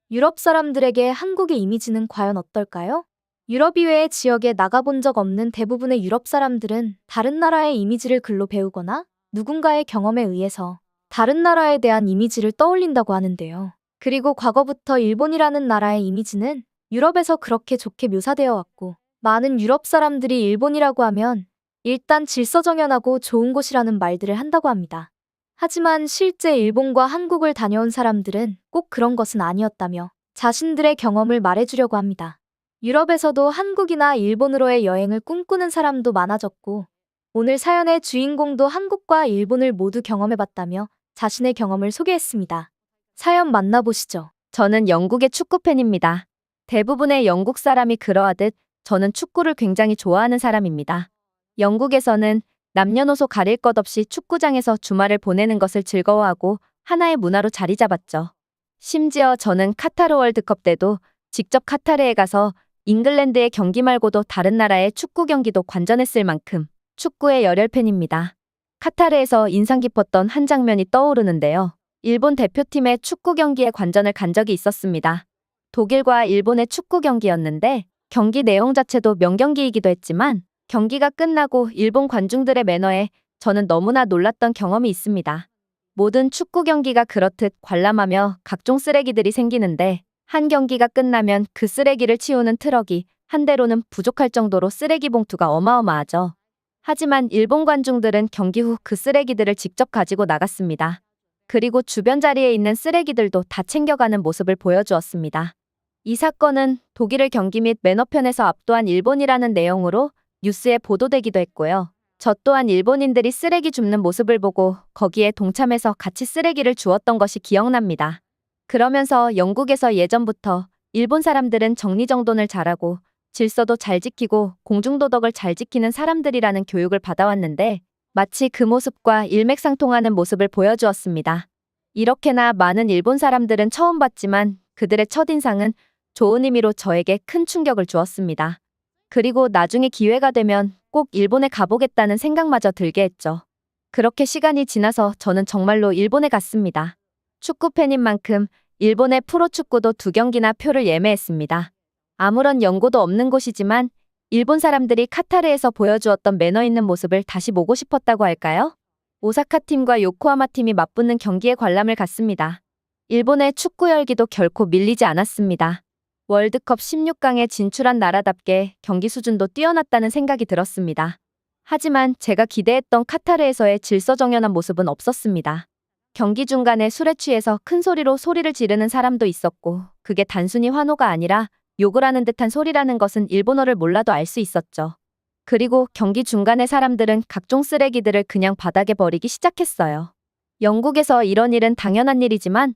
유럽 사람들에게 한국의 이미지는 과연 어떨까요? 유럽 이외의 지역에 나가본 적 없는 대부분의 유럽 사람들은 다른 나라의 이미지를 글로 배우거나 누군가의 경험에 의해서 다른 나라에 대한 이미지를 떠올린다고 하는데요. 그리고 과거부터 일본이라는 나라의 이미지는 유럽에서 그렇게 좋게 묘사되어 왔고, 많은 유럽 사람들이 일본이라고 하면 일단 질서정연하고 좋은 곳이라는 말들을 한다고 합니다. 하지만 실제 일본과 한국을 다녀온 사람들은 꼭 그런 것은 아니었다며 자신들의 경험을 말해주려고 합니다. 유럽에서도 한국이나 일본으로의 여행을 꿈꾸는 사람도 많아졌고, 오늘 사연의 주인공도 한국과 일본을 모두 경험해봤다며 자신의 경험을 소개했습니다. 사연 만나보시죠. 저는 영국의 축구팬입니다. 대부분의 영국 사람이 그러하듯 저는 축구를 굉장히 좋아하는 사람입니다. 영국에서는 남녀노소 가릴 것 없이 축구장에서 주말을 보내는 것을 즐거워하고 하나의 문화로 자리 잡았죠. 심지어 저는 카타르 월드컵 때도 직접 카타르에 가서 잉글랜드의 경기 말고도 다른 나라의 축구 경기도 관전했을 만큼 축구의 열혈 팬입니다. 카타르에서 인상 깊었던 한 장면이 떠오르는데요. 일본 대표팀의 축구 경기에 관전을 간 적이 있었습니다. 독일과 일본의 축구 경기였는데 경기 내용 자체도 명경기이기도 했지만 경기가 끝나고 일본 관중들의 매너에 저는 너무나 놀랐던 경험이 있습니다. 모든 축구 경기가 그렇듯 관람하며 각종 쓰레기들이 생기는데 한 경기가 끝나면 그 쓰레기를 치우는 트럭이 한 대로는 부족할 정도로 쓰레기 봉투가 어마어마하죠. 하지만 일본 관중들은 경기 후 그 쓰레기들을 직접 가지고 나갔습니다. 그리고 주변 자리에 있는 쓰레기들도 다 챙겨가는 모습을 보여주었습니다. 이 사건은 독일을 경기 및 매너편에서 압도한 일본이라는 내용으로 뉴스에 보도되기도 했고요. 저 또한 일본인들이 쓰레기 줍는 모습을 보고 거기에 동참해서 같이 쓰레기를 주웠던 것이 기억납니다. 그러면서 영국에서 예전부터 일본 사람들은 정리정돈을 잘하고 질서도 잘 지키고 공중도덕을 잘 지키는 사람들이라는 교육을 받아왔는데 마치 그 모습과 일맥상통하는 모습을 보여주었습니다. 이렇게나 많은 일본 사람들은 처음 봤지만 그들의 첫인상은 좋은 의미로 저에게 큰 충격을 주었습니다. 그리고 나중에 기회가 되면 꼭 일본에 가보겠다는 생각마저 들게 했죠. 그렇게 시간이 지나서 저는 정말로 일본에 갔습니다. 축구팬인 만큼 일본의 프로축구도 2경기나 표를 예매했습니다. 아무런 연고도 없는 곳이지만 일본 사람들이 카타르에서 보여주었던 매너 있는 모습을 다시 보고 싶었다고 할까요? 오사카 팀과 요코하마 팀이 맞붙는 경기에 관람을 갔습니다. 일본의 축구 열기도 결코 밀리지 않았습니다. 월드컵 16강에 진출한 나라답게 경기 수준도 뛰어났다는 생각이 들었습니다. 하지만 제가 기대했던 카타르에서의 질서정연한 모습은 없었습니다. 경기 중간에 술에 취해서 큰 소리로 소리를 지르는 사람도 있었고 그게 단순히 환호가 아니라 욕을 하는 듯한 소리라는 것은 일본어를 몰라도 알 수 있었죠. 그리고 경기 중간에 사람들은 각종 쓰레기들을 그냥 바닥에 버리기 시작했어요. 영국에서 이런 일은 당연한 일이지만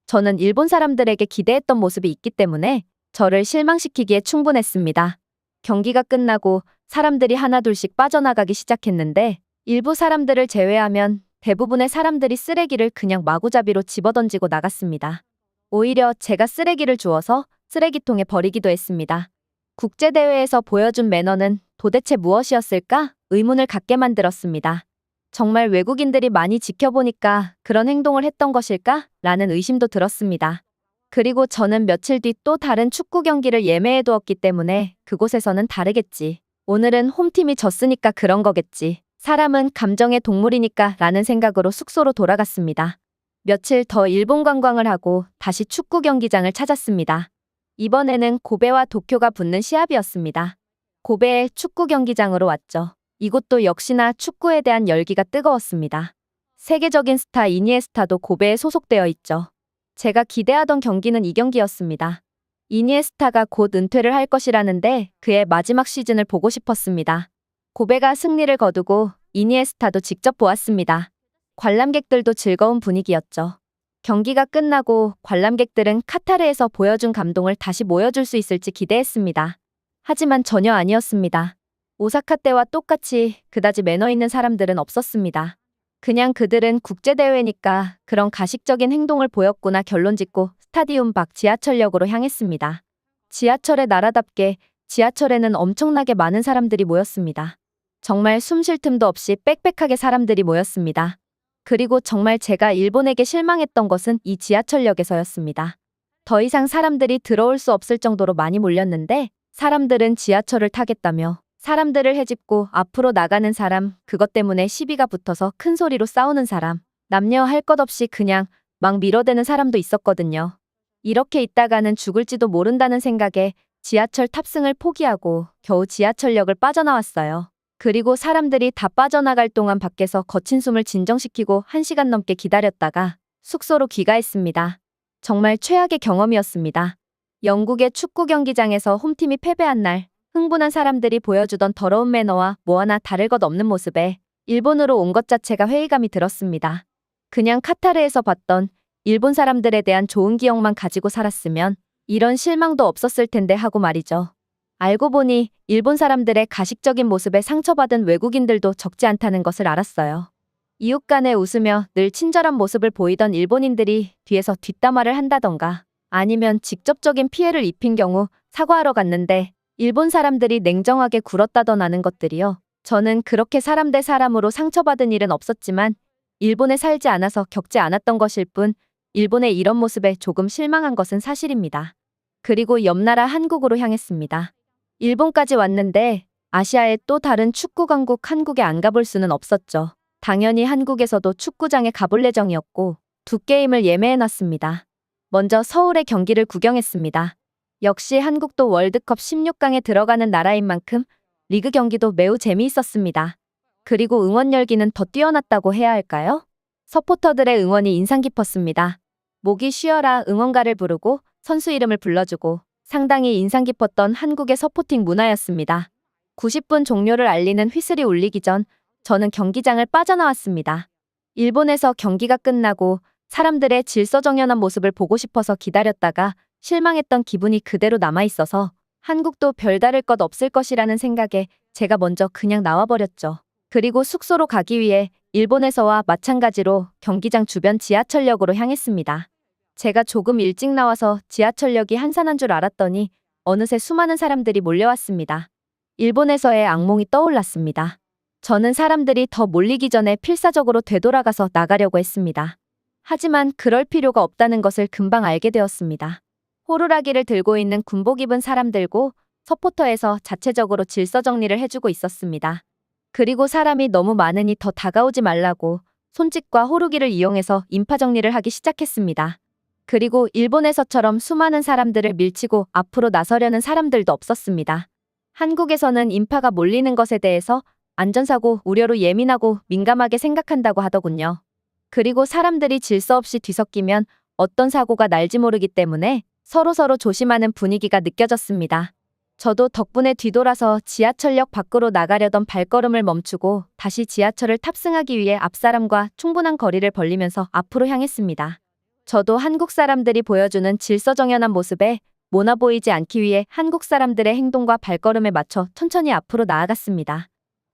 저는 일본 사람들에게 기대했던 모습이 있기 때문에 저를 실망시키기에 충분했습니다. 경기가 끝나고 사람들이 하나둘씩 빠져나가기 시작했는데 일부 사람들을 제외하면 대부분의 사람들이 쓰레기를 그냥 마구잡이로 집어던지고 나갔습니다. 오히려 제가 쓰레기를 주워서 쓰레기통에 버리기도 했습니다. 국제대회에서 보여준 매너는 도대체 무엇이었을까? 의문을 갖게 만들었습니다. 정말 외국인들이 많이 지켜보니까 그런 행동을 했던 것일까? 라는 의심도 들었습니다. 그리고 저는 며칠 뒤 또 다른 축구 경기를 예매해두었기 때문에 그곳에서는 다르겠지. 오늘은 홈팀이 졌으니까 그런 거겠지. 사람은 감정의 동물이니까 라는 생각으로 숙소로 돌아갔습니다. 며칠 더 일본 관광을 하고 다시 축구 경기장을 찾았습니다. 이번에는 고베와 도쿄가 붙는 시합이었습니다. 고베의 축구 경기장으로 왔죠. 이곳도 역시나 축구에 대한 열기가 뜨거웠습니다. 세계적인 스타 이니에스타도 고베에 소속되어 있죠. 제가 기대하던 경기는 이 경기였습니다. 이니에스타가 곧 은퇴를 할 것이라는데 그의 마지막 시즌을 보고 싶었습니다. 고베가 승리를 거두고 이니에스타도 직접 보았습니다. 관람객들도 즐거운 분위기였죠. 경기가 끝나고 관람객들은 카타르에서 보여준 감동을 다시 보여줄 수 있을지 기대했습니다. 하지만 전혀 아니었습니다. 오사카 때와 똑같이 그다지 매너 있는 사람들은 없었습니다. 그냥 그들은 국제대회니까 그런 가식적인 행동을 보였구나 결론짓고 스타디움 밖 지하철역으로 향했습니다. 지하철의 나라답게 지하철에는 엄청나게 많은 사람들이 모였습니다. 정말 숨 쉴 틈도 없이 빽빽하게 사람들이 모였습니다. 그리고 정말 제가 일본에게 실망했던 것은 이 지하철역에서였습니다. 더 이상 사람들이 들어올 수 없을 정도로 많이 몰렸는데 사람들은 지하철을 타겠다며 사람들을 헤집고 앞으로 나가는 사람, 그것 때문에 시비가 붙어서 큰 소리로 싸우는 사람, 남녀 할 것 없이 그냥 막 밀어대는 사람도 있었거든요. 이렇게 있다가는 죽을지도 모른다는 생각에 지하철 탑승을 포기하고 겨우 지하철역을 빠져나왔어요. 그리고 사람들이 다 빠져나갈 동안 밖에서 거친 숨을 진정시키고 1시간 넘게 기다렸다가 숙소로 귀가했습니다. 정말 최악의 경험이었습니다. 영국의 축구 경기장에서 홈팀이 패배한 날, 흥분한 사람들이 보여주던 더러운 매너와 뭐 하나 다를 것 없는 모습에 일본으로 온 것 자체가 회의감이 들었습니다. 그냥 카타르에서 봤던 일본 사람들에 대한 좋은 기억만 가지고 살았으면 이런 실망도 없었을 텐데 하고 말이죠. 알고 보니 일본 사람들의 가식적인 모습에 상처받은 외국인들도 적지 않다는 것을 알았어요. 이웃 간에 웃으며 늘 친절한 모습을 보이던 일본인들이 뒤에서 뒷담화를 한다던가 아니면 직접적인 피해를 입힌 경우 사과하러 갔는데 일본 사람들이 냉정하게 굴었다던 하는 것들이요. 저는 그렇게 사람 대 사람으로 상처받은 일은 없었지만 일본에 살지 않아서 겪지 않았던 것일 뿐 일본의 이런 모습에 조금 실망한 것은 사실입니다. 그리고 옆 나라 한국으로 향했습니다. 일본까지 왔는데 아시아의 또 다른 축구 강국 한국에 안 가볼 수는 없었죠. 당연히 한국에서도 축구장에 가볼 예정이었고 두 게임을 예매해놨습니다. 먼저 서울의 경기를 구경했습니다. 역시 한국도 월드컵 16강에 들어가는 나라인 만큼 리그 경기도 매우 재미있었습니다. 그리고 응원 열기는 더 뛰어났다고 해야 할까요? 서포터들의 응원이 인상 깊었습니다. 목이 쉬어라 응원가를 부르고 선수 이름을 불러주고 상당히 인상 깊었던 한국의 서포팅 문화였습니다. 90분 종료를 알리는 휘슬이 울리기 전 저는 경기장을 빠져나왔습니다. 일본에서 경기가 끝나고 사람들의 질서정연한 모습을 보고 싶어서 기다렸다가 실망했던 기분이 그대로 남아있어서 한국도 별다를 것 없을 것이라는 생각에 제가 먼저 그냥 나와버렸죠. 그리고 숙소로 가기 위해 일본에서와 마찬가지로 경기장 주변 지하철역으로 향했습니다. 제가 조금 일찍 나와서 지하철역이 한산한 줄 알았더니 어느새 수많은 사람들이 몰려왔습니다. 일본에서의 악몽이 떠올랐습니다. 저는 사람들이 더 몰리기 전에 필사적으로 되돌아가서 나가려고 했습니다. 하지만 그럴 필요가 없다는 것을 금방 알게 되었습니다. 호루라기를 들고 있는 군복 입은 사람들고 서포터에서 자체적으로 질서 정리를 해주고 있었습니다. 그리고 사람이 너무 많으니 더 다가오지 말라고 손짓과 호루기를 이용해서 인파 정리를 하기 시작했습니다. 그리고 일본에서처럼 수많은 사람들을 밀치고 앞으로 나서려는 사람들도 없었습니다. 한국에서는 인파가 몰리는 것에 대해서 안전사고 우려로 예민하고 민감하게 생각한다고 하더군요. 그리고 사람들이 질서 없이 뒤섞이면 어떤 사고가 날지 모르기 때문에 서로서로 조심하는 분위기가 느껴졌습니다. 저도 덕분에 뒤돌아서 지하철역 밖으로 나가려던 발걸음을 멈추고 다시 지하철을 탑승하기 위해 앞사람과 충분한 거리를 벌리면서 앞으로 향했습니다. 저도 한국 사람들이 보여주는 질서정연한 모습에 모나 보이지 않기 위해 한국 사람들의 행동과 발걸음에 맞춰 천천히 앞으로 나아갔습니다.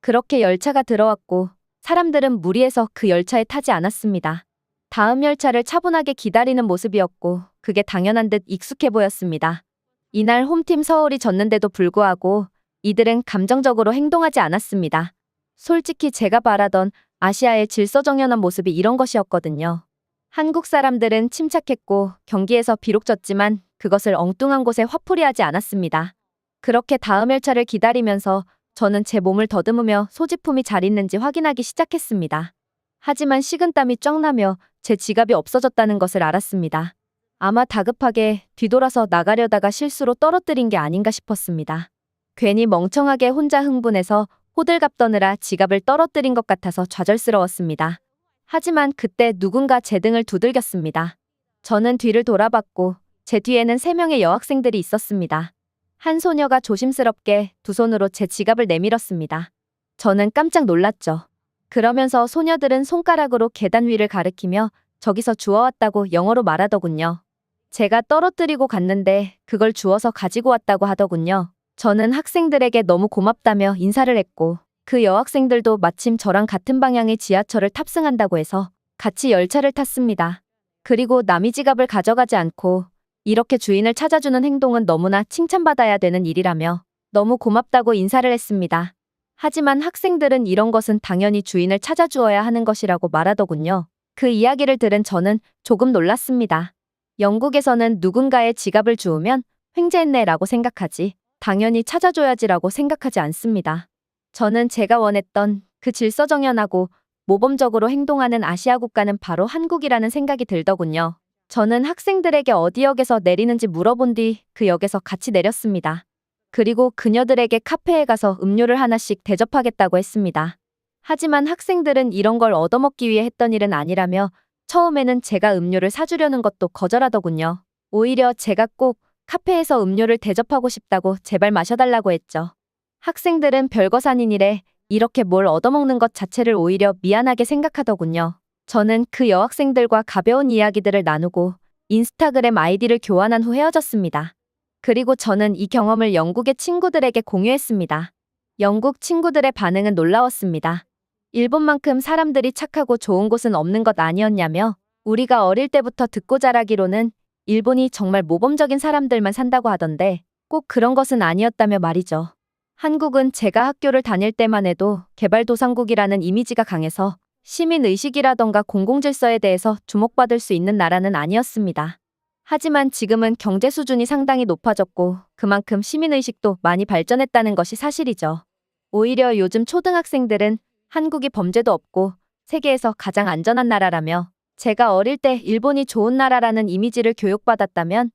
그렇게 열차가 들어왔고 사람들은 무리해서 그 열차에 타지 않았습니다. 다음 열차를 차분하게 기다리는 모습이었고 그게 당연한 듯 익숙해 보였습니다. 이날 홈팀 서울이 졌는데도 불구하고 이들은 감정적으로 행동하지 않았습니다. 솔직히 제가 바라던 아시아의 질서정연한 모습이 이런 것이었거든요. 한국 사람들은 침착했고 경기에서 비록 졌지만 그것을 엉뚱한 곳에 화풀이하지 않았습니다. 그렇게 다음 열차를 기다리면서 저는 제 몸을 더듬으며 소지품이 잘 있는지 확인하기 시작했습니다. 하지만 식은땀이 쫙 나며 제 지갑이 없어졌다는 것을 알았습니다. 아마 다급하게 뒤돌아서 나가려다가 실수로 떨어뜨린 게 아닌가 싶었습니다. 괜히 멍청하게 혼자 흥분해서 호들갑 떠느라 지갑을 떨어뜨린 것 같아서 좌절스러웠습니다. 하지만 그때 누군가 제 등을 두들겼습니다. 저는 뒤를 돌아봤고 제 뒤에는 3명의 여학생들이 있었습니다. 한 소녀가 조심스럽게 두 손으로 제 지갑을 내밀었습니다. 저는 깜짝 놀랐죠. 그러면서 소녀들은 손가락으로 계단 위를 가리키며 저기서 주워왔다고 영어로 말하더군요. 제가 떨어뜨리고 갔는데 그걸 주워서 가지고 왔다고 하더군요. 저는 학생들에게 너무 고맙다며 인사를 했고 그 여학생들도 마침 저랑 같은 방향의 지하철을 탑승한다고 해서 같이 열차를 탔습니다. 그리고 남의 지갑을 가져가지 않고 이렇게 주인을 찾아주는 행동은 너무나 칭찬받아야 되는 일이라며 너무 고맙다고 인사를 했습니다. 하지만 학생들은 이런 것은 당연히 주인을 찾아주어야 하는 것이라고 말하더군요. 그 이야기를 들은 저는 조금 놀랐습니다. 영국에서는 누군가의 지갑을 주우면 횡재했네라고 생각하지, 당연히 찾아줘야지라고 생각하지 않습니다. 저는 제가 원했던 그 질서정연하고 모범적으로 행동하는 아시아 국가는 바로 한국이라는 생각이 들더군요. 저는 학생들에게 어디 역에서 내리는지 물어본 뒤 그 역에서 같이 내렸습니다. 그리고 그녀들에게 카페에 가서 음료를 하나씩 대접하겠다고 했습니다. 하지만 학생들은 이런 걸 얻어먹기 위해 했던 일은 아니라며 처음에는 제가 음료를 사주려는 것도 거절하더군요. 오히려 제가 꼭 카페에서 음료를 대접하고 싶다고 제발 마셔달라고 했죠. 학생들은 별거 아닌 일에 이렇게 뭘 얻어먹는 것 자체를 오히려 미안하게 생각하더군요. 저는 그 여학생들과 가벼운 이야기들을 나누고 인스타그램 아이디를 교환한 후 헤어졌습니다. 그리고 저는 이 경험을 영국의 친구들에게 공유했습니다. 영국 친구들의 반응은 놀라웠습니다. 일본만큼 사람들이 착하고 좋은 곳은 없는 것 아니었냐며, 우리가 어릴 때부터 듣고 자라기로는 일본이 정말 모범적인 사람들만 산다고 하던데 꼭 그런 것은 아니었다며 말이죠. 한국은 제가 학교를 다닐 때만 해도 개발도상국이라는 이미지가 강해서 시민의식이라던가 공공질서에 대해서 주목받을 수 있는 나라는 아니었습니다. 하지만 지금은 경제 수준이 상당히 높아졌고 그만큼 시민의식도 많이 발전했다는 것이 사실이죠. 오히려 요즘 초등학생들은 한국이 범죄도 없고 세계에서 가장 안전한 나라라며, 제가 어릴 때 일본이 좋은 나라라는 이미지를 교육받았다면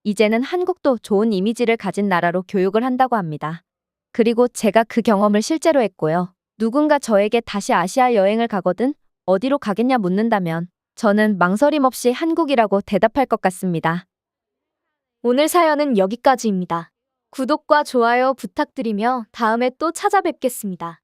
이제는 한국도 좋은 이미지를 가진 나라로 교육을 한다고 합니다. 그리고 제가 그 경험을 실제로 했고요. 누군가 저에게 다시 아시아 여행을 가거든 어디로 가겠냐 묻는다면 저는 망설임 없이 한국이라고 대답할 것 같습니다. 오늘 사연은 여기까지입니다. 구독과 좋아요 부탁드리며 다음에 또 찾아뵙겠습니다.